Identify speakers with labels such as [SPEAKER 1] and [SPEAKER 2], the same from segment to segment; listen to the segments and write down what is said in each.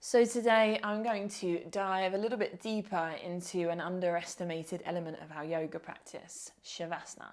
[SPEAKER 1] So today I'm going to dive a little bit deeper into an underestimated element of our yoga practice, Savasana.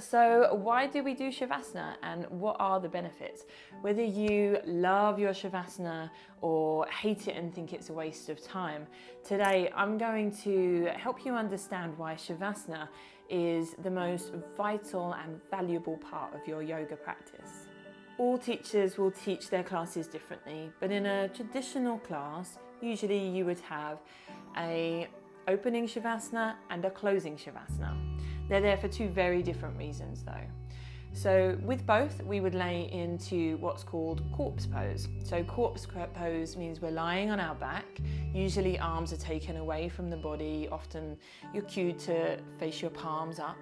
[SPEAKER 1] So why do we do Shavasana and what are the benefits? Whether you love your Shavasana or hate it and think it's a waste of time, today I'm going to help you understand why Shavasana is the most vital and valuable part of your yoga practice. All teachers will teach their classes differently, but in a traditional class, usually you would have an opening Shavasana and a closing Shavasana. They're there for two very different reasons though. So with both, we would lay into what's called corpse pose. So corpse pose means we're lying on our back. Usually arms are taken away from the body. Often you're cued to face your palms up.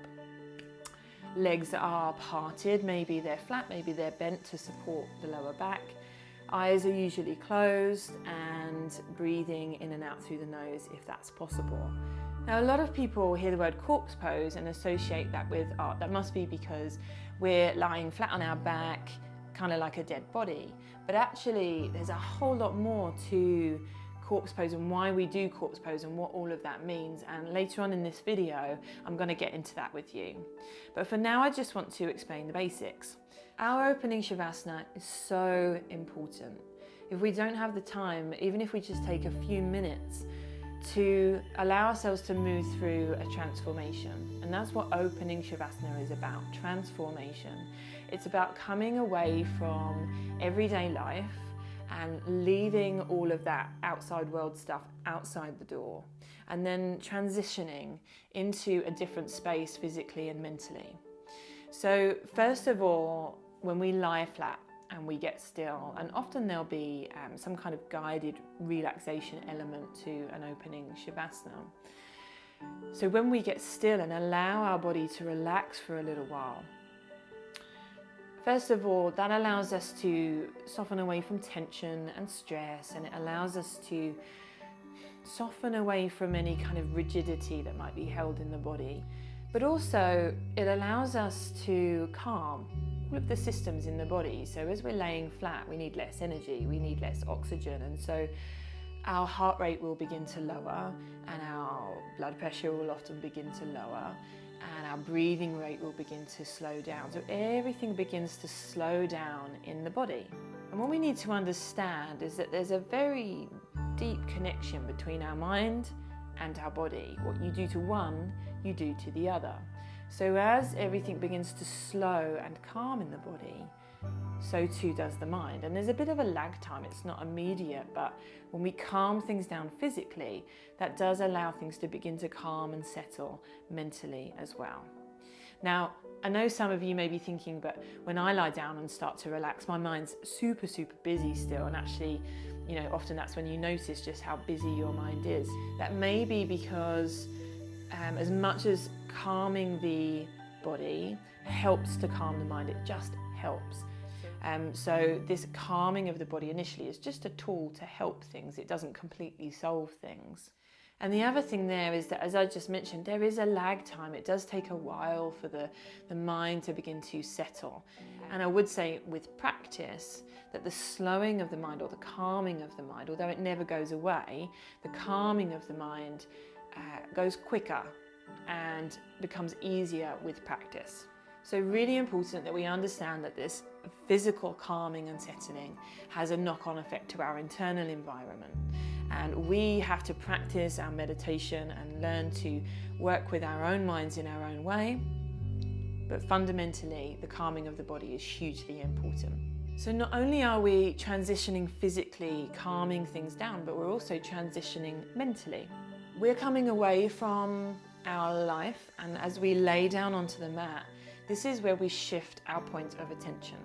[SPEAKER 1] Legs are parted, maybe they're flat, maybe they're bent to support the lower back. Eyes are usually closed and breathing in and out through the nose if that's possible. Now, a lot of people hear the word corpse pose and associate that with art. That must be because we're lying flat on our back, kind of like a dead body. But actually, there's a whole lot more to corpse pose and why we do corpse pose and what all of that means. And later on in this video, I'm going to get into that with you. But for now, I just want to explain the basics. Our opening Shavasana is so important. If we don't have the time, even if we just take a few minutes to allow ourselves to move through a transformation. And that's what opening Shavasana is about, transformation. It's about coming away from everyday life and leaving all of that outside world stuff outside the door, and then transitioning into a different space physically and mentally. So first of all, when we lie flat and we get still, and often there'll be some kind of guided relaxation element to an opening Shavasana. So when we get still and allow our body to relax for a little while, first of all, that allows us to soften away from tension and stress, and it allows us to soften away from any kind of rigidity that might be held in the body. But also, it allows us to calm all of the systems in the body. So as we're laying flat, we need less energy, we need less oxygen, and so our heart rate will begin to lower, and our blood pressure will often begin to lower, and our breathing rate will begin to slow down. So everything begins to slow down in the body. And what we need to understand is that there's a very deep connection between our mind and our body. What you do to one, you do to the other. So as everything begins to slow and calm in the body, so too does the mind. And there's a bit of a lag time, it's not immediate, but when we calm things down physically, that does allow things to begin to calm and settle mentally as well. Now, I know some of you may be thinking, but when I lie down and start to relax, my mind's super busy still, and actually, often that's when you notice just how busy your mind is. That may be because as much as calming the body helps to calm the mind, it just helps. So this calming of the body initially is just a tool to help things. It doesn't completely solve things. And the other thing there is that, as I just mentioned, there is a lag time. It does take a while for the mind to begin to settle. And I would say with practice that the slowing of the mind or the calming of the mind, although it never goes away, the calming of the mind goes quicker and becomes easier with practice. So really important that we understand that this physical calming and settling has a knock-on effect to our internal environment. And we have to practice our meditation and learn to work with our own minds in our own way. But fundamentally, the calming of the body is hugely important. So not only are we transitioning physically, calming things down, but we're also transitioning mentally. We're coming away from our life, and as we lay down onto the mat, this is where we shift our point of attention.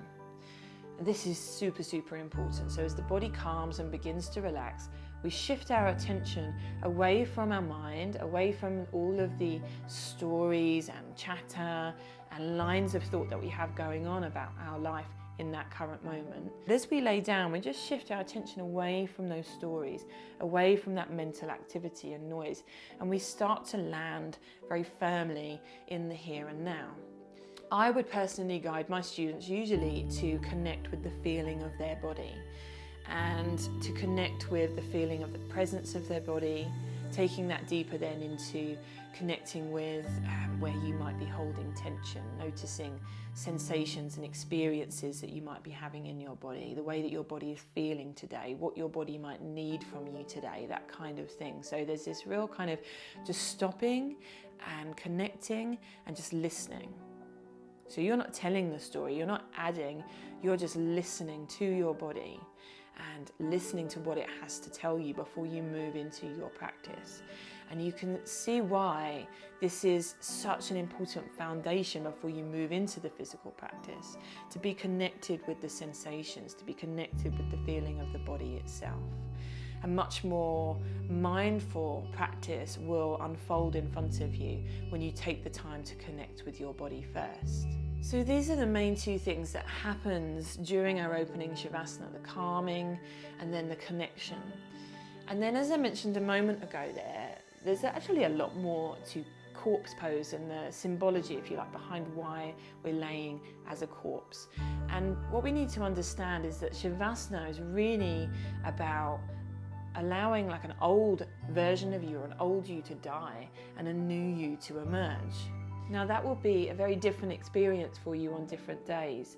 [SPEAKER 1] And this is super important. So as the body calms and begins to relax, we shift our attention away from our mind, away from all of the stories and chatter and lines of thought that we have going on about our life in that current moment. As we lay down, we just shift our attention away from those stories, away from that mental activity and noise, and we start to land very firmly in the here and now. I would personally guide my students usually to connect with the feeling of their body and to connect with the feeling of the presence of their body, taking that deeper then into connecting with where you might be holding tension, noticing sensations and experiences that you might be having in your body, the way that your body is feeling today, what your body might need from you today, that kind of thing. So there's this real kind of just stopping and connecting and just listening. So you're not telling the story, you're not adding, you're just listening to your body and listening to what it has to tell you before you move into your practice. And you can see why this is such an important foundation before you move into the physical practice, to be connected with the sensations, to be connected with the feeling of the body itself. A much more mindful practice will unfold in front of you when you take the time to connect with your body first. So these are the main two things that happens during our opening Shavasana, the calming and then the connection. And then, as I mentioned a moment ago there's actually a lot more to corpse pose and the symbology, if you like, behind why we're laying as a corpse. And what we need to understand is that Shavasana is really about allowing like an old version of you or an old you to die and a new you to emerge. Now that will be a very different experience for you on different days,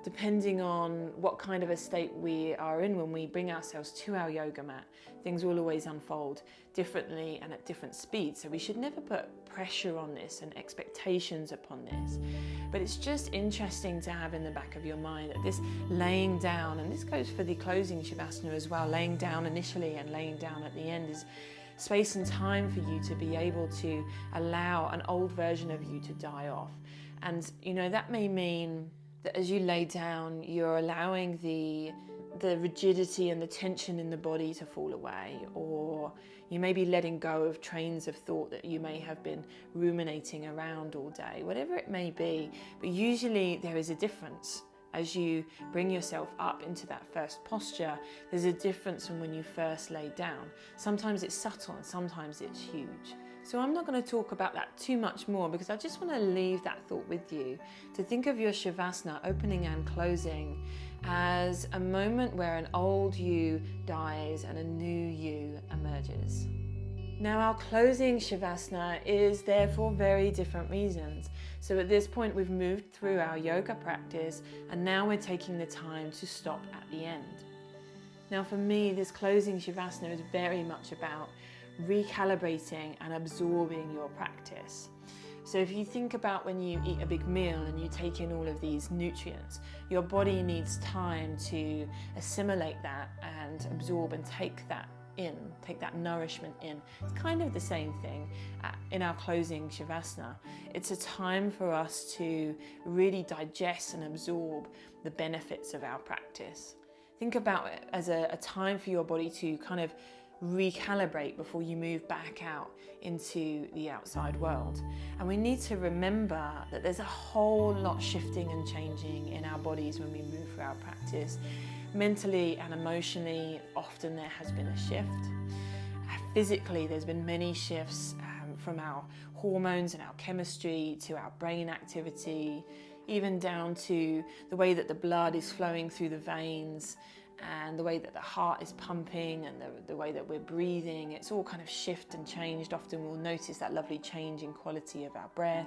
[SPEAKER 1] depending on what kind of a state we are in when we bring ourselves to our yoga mat. Things will always unfold differently and at different speeds, so we should never put pressure on this and expectations upon this. But it's just interesting to have in the back of your mind that this laying down, and this goes for the closing Shavasana as well, laying down initially and laying down at the end, is space and time for you to be able to allow an old version of you to die off. And that may mean that as you lay down, you're allowing the rigidity and the tension in the body to fall away, or you may be letting go of trains of thought that you may have been ruminating around all day, whatever it may be. But usually there is a difference. As you bring yourself up into that first posture, there's a difference from when you first lay down. Sometimes it's subtle and sometimes it's huge. So I'm not going to talk about that too much more, because I just want to leave that thought with you, to think of your Shavasana opening and closing as a moment where an old you dies and a new you emerges. Now our closing Shavasana is there for very different reasons. So at this point we've moved through our yoga practice and now we're taking the time to stop at the end. Now for me, this closing Shavasana is very much about recalibrating and absorbing your practice. So if you think about when you eat a big meal and you take in all of these nutrients, your body needs time to assimilate that and absorb and take that nourishment in. It's kind of the same thing in our closing Shavasana. It's a time for us to really digest and absorb the benefits of our practice. Think about it as a time for your body to kind of recalibrate before you move back out into the outside world. And we need to remember that there's a whole lot shifting and changing in our bodies when we move through our practice. Mentally and emotionally, often there has been a shift. Physically, there's been many shifts from our hormones and our chemistry to our brain activity, even down to the way that the blood is flowing through the veins and the way that the heart is pumping and the way that we're breathing. It's all kind of shift and changed. Often we'll notice that lovely change in quality of our breath.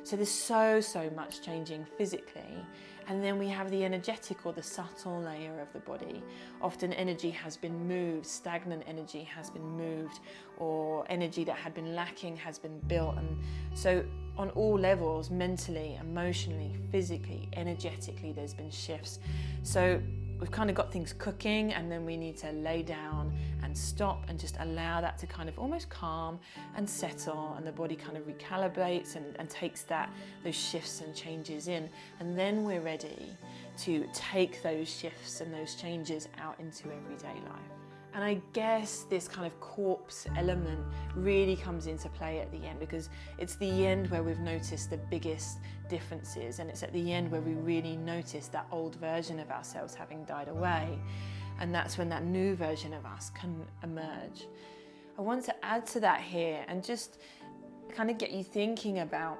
[SPEAKER 1] So there's so much changing physically. And then we have the energetic or the subtle layer of the body. Often energy has been moved, stagnant energy has been moved, or energy that had been lacking has been built. And so on all levels, mentally, emotionally, physically, energetically, there's been shifts. So we've kind of got things cooking, and then we need to lay down and stop and just allow that to kind of almost calm and settle, and the body kind of recalibrates and takes those shifts and changes in. And then we're ready to take those shifts and those changes out into everyday life. And I guess this kind of corpse element really comes into play at the end, because it's the end where we've noticed the biggest differences, and it's at the end where we really notice that old version of ourselves having died away, and that's when that new version of us can emerge. I want to add to that here and just kind of get you thinking about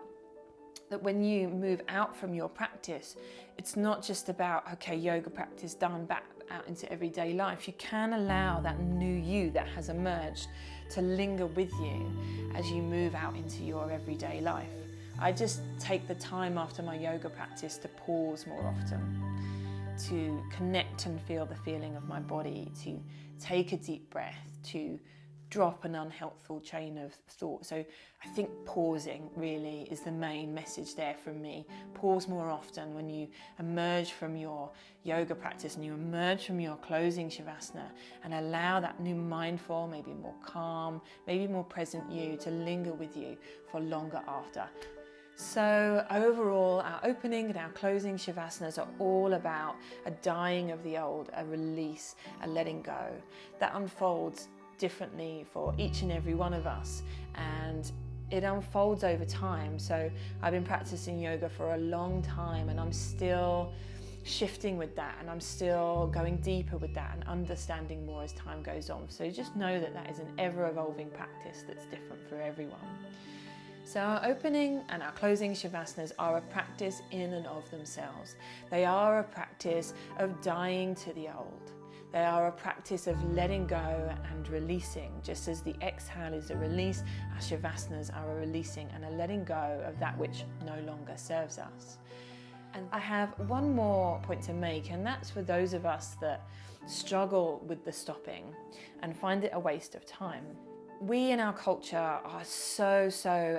[SPEAKER 1] that when you move out from your practice, it's not just about, okay, yoga practice done, back out into everyday life. You can allow that new you that has emerged to linger with you as you move out into your everyday life. I just take the time after my yoga practice to pause more often, to connect and feel the feeling of my body, to take a deep breath, to drop an unhelpful chain of thought. So I think pausing really is the main message there from me. Pause more often when you emerge from your yoga practice and you emerge from your closing Savasana, and allow that new mindful, maybe more calm, maybe more present you to linger with you for longer after. So overall, our opening and our closing Savasanas are all about a dying of the old, a release, a letting go. That unfolds differently for each and every one of us, and it unfolds over time. So I've been practicing yoga for a long time, and I'm still shifting with that, and I'm still going deeper with that and understanding more as time goes on. So just know that that is an ever-evolving practice that's different for everyone. So our opening and our closing Savasanas are a practice in and of themselves. They are a practice of dying to the old. They are a practice of letting go and releasing. Just as the exhale is a release, our Savasanas are a releasing and a letting go of that which no longer serves us. And I have one more point to make, and that's for those of us that struggle with the stopping and find it a waste of time. We in our culture are so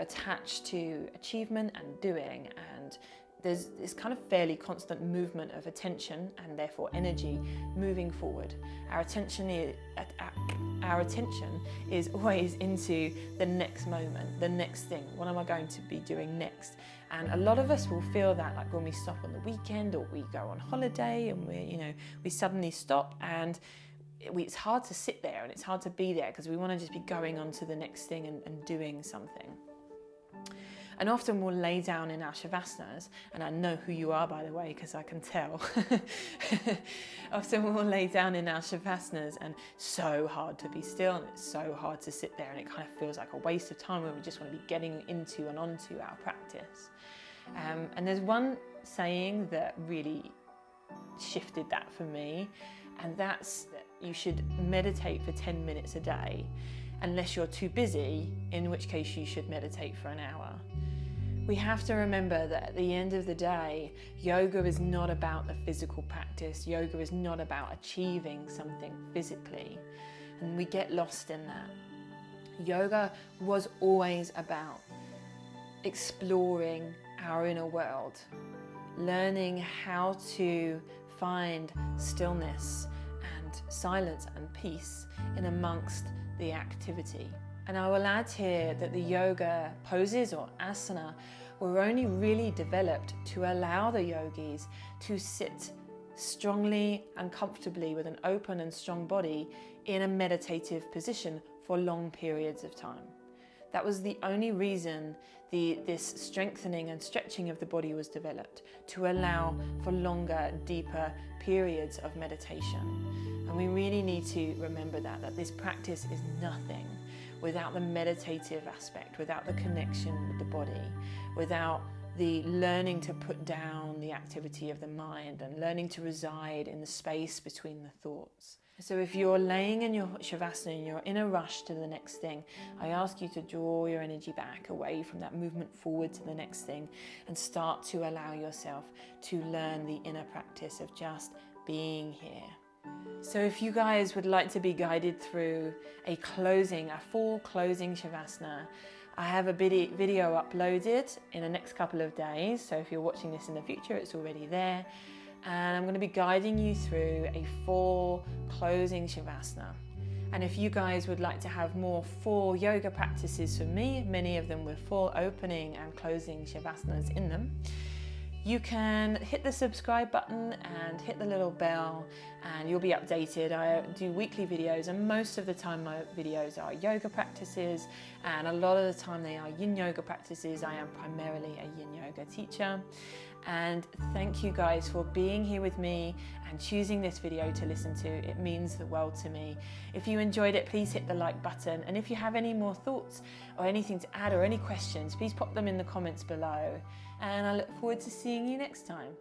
[SPEAKER 1] attached to achievement and doing, and there's this kind of fairly constant movement of attention and therefore energy moving forward. Our attention is always into the next moment, the next thing. What am I going to be doing next? And a lot of us will feel that, like when we stop on the weekend or we go on holiday and we suddenly stop, and it's hard to sit there and it's hard to be there because we want to just be going on to the next thing and doing something. And often we'll lay down in our Savasanas, and I know who you are, by the way, because I can tell. Often we'll lay down in our Savasanas, and so hard to be still, and it's so hard to sit there, and it kind of feels like a waste of time when we just want to be getting into and onto our practice. And there's one saying that really shifted that for me, and that's that you should meditate for 10 minutes a day, unless you're too busy, in which case you should meditate for an hour. We have to remember that at the end of the day, yoga is not about the physical practice. Yoga is not about achieving something physically, and we get lost in that. Yoga was always about exploring our inner world, learning how to find stillness and silence and peace in amongst the activity. And I will add here that the yoga poses or asana were only really developed to allow the yogis to sit strongly and comfortably with an open and strong body in a meditative position for long periods of time. That was the only reason this strengthening and stretching of the body was developed, to allow for longer, deeper periods of meditation. And we really need to remember that this practice is nothing without the meditative aspect, without the connection with the body, without the learning to put down the activity of the mind and learning to reside in the space between the thoughts. So if you're laying in your Shavasana and you're in a rush to the next thing, I ask you to draw your energy back away from that movement forward to the next thing and start to allow yourself to learn the inner practice of just being here. So if you guys would like to be guided through a full closing Shavasana, I have a video uploaded in the next couple of days. So if you're watching this in the future, it's already there. And I'm going to be guiding you through a full closing Shavasana. And if you guys would like to have more full yoga practices from me, many of them with full opening and closing Shavasanas in them, you can hit the subscribe button and hit the little bell and you'll be updated. I do weekly videos, and most of the time my videos are yoga practices, and a lot of the time they are yin yoga practices. I am primarily a yin yoga teacher. And thank you guys for being here with me and choosing this video to listen to. It means the world to me. If you enjoyed it, please hit the like button. And if you have any more thoughts or anything to add or any questions, please pop them in the comments below. And I look forward to seeing you next time.